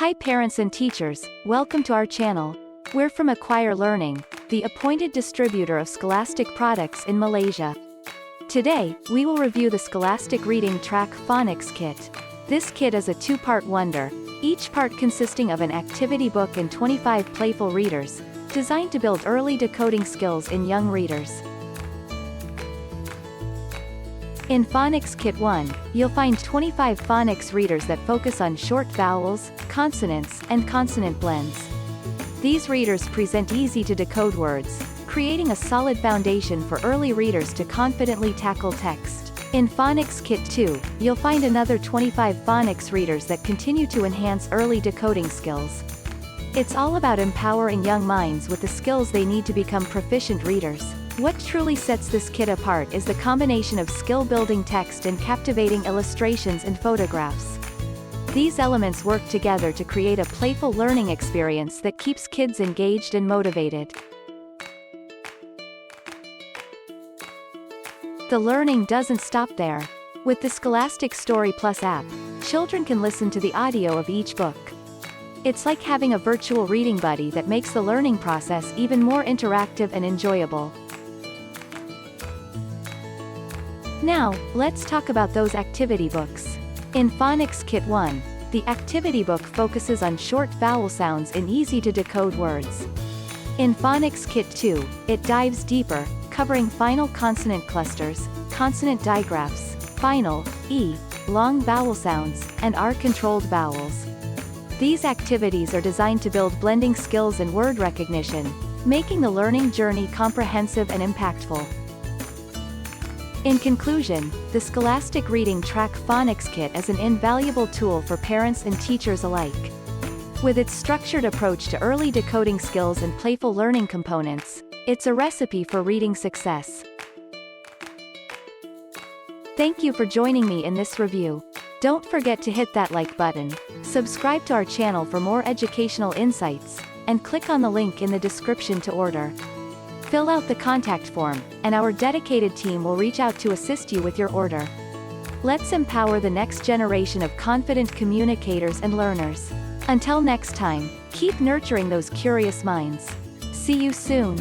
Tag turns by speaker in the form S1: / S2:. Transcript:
S1: Hi parents and teachers, welcome to our channel. We're from Acquire Learning, the appointed distributor of Scholastic products in Malaysia. Today, we will review the Scholastic Reading Track Phonics Kit. This kit is a two-part wonder, each part consisting of an activity book and 25 playful readers, designed to build early decoding skills in young readers. In Phonics Kit 1, you'll find 25 phonics readers that focus on short vowels, consonants, and consonant blends. These readers present easy-to-decode words, creating a solid foundation for early readers to confidently tackle text. In Phonics Kit 2, you'll find another 25 phonics readers that continue to enhance early decoding skills. It's all about empowering young minds with the skills they need to become proficient readers. What truly sets this kit apart is the combination of skill-building text and captivating illustrations and photographs. These elements work together to create a playful learning experience that keeps kids engaged and motivated. The learning doesn't stop there. With the Scholastic Story Plus app, children can listen to the audio of each book. It's like having a virtual reading buddy that makes the learning process even more interactive and enjoyable. Now, let's talk about those activity books. In Phonics Kit 1, the activity book focuses on short vowel sounds in easy-to-decode words. In Phonics Kit 2, it dives deeper, covering final consonant clusters, consonant diagraphs, final, E, long vowel sounds, and R-controlled vowels. These activities are designed to build blending skills and word recognition, making the learning journey comprehensive and impactful. In conclusion, the Scholastic Reading Track Phonics Kit is an invaluable tool for parents and teachers alike. With its structured approach to early decoding skills and playful learning components, it's a recipe for reading success. Thank you for joining me in this review. Don't forget to hit that like button, subscribe to our channel for more educational insights, and click on the link in the description to order. Fill out the contact form, and our dedicated team will reach out to assist you with your order. Let's empower the next generation of confident communicators and learners. Until next time, keep nurturing those curious minds. See you soon.